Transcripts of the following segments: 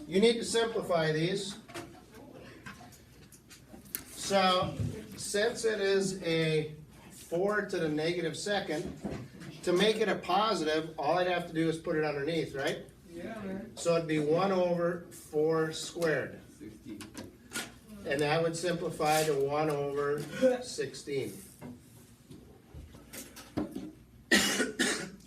You need to simplify these. So, since it is a 4 to the negative second, to make it a positive, all I'd have to do is put it underneath, right? Yeah, man. So it'd be 1 over 4 squared. And that would simplify to 1 over 16.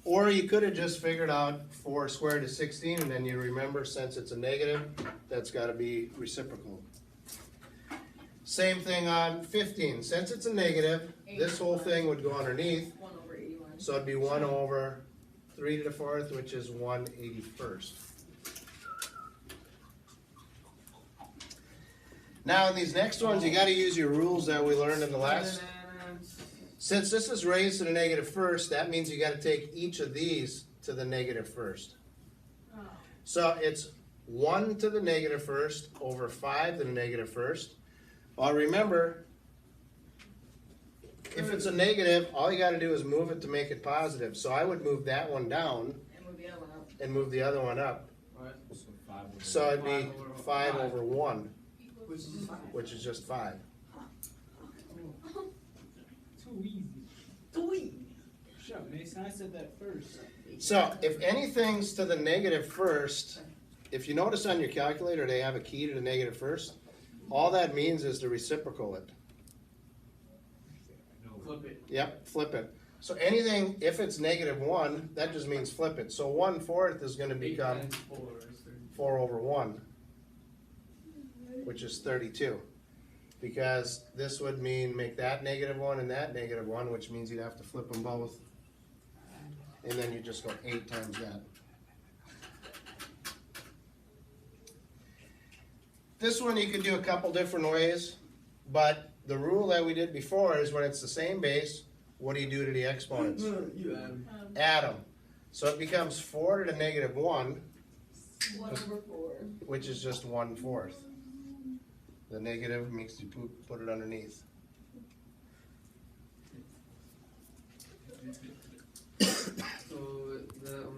Or you could have just figured out 4 squared is 16, and then you remember, since it's a negative, that's got to be reciprocal. Same thing on 15. Since it's a negative, this whole thing would go underneath. 1 over 81. So it'd be 1 over 3 to the 4th, which is 1/81st. Now in these next ones, you got to use your rules that we learned in the last. Since this is raised to the negative first, that means you got to take each of these to the negative first. Oh. So it's 1 to the negative first over 5 to the negative first. Well, remember, if it's a negative, all you got to do is move it to make it positive. So I would move that one down And move the other one up. and move the other one up. So it'd be 5 over 1, Which is 5. which is just 5. Too easy. Too easy. Shut up, Mason. I said that first. So if anything's to the negative first, if you notice on your calculator they have a key to the negative first, all that means is to reciprocal it. Flip it. Yep, flip it. So anything, if it's negative 1, that just means flip it. So 1/4 is going to 8 become times 4 is 30. 4 over 1, which is 32. Because this would mean make that negative 1 and that negative 1, which means you'd have to flip them both. And then you just go 8 times that. This one you could do a couple different ways, but the rule that we did before is when it's the same base, what do you do to the exponents? You Add them. So it becomes 4 to the negative 1, 1 over 4. which is just 1/4. The negative makes you put it underneath.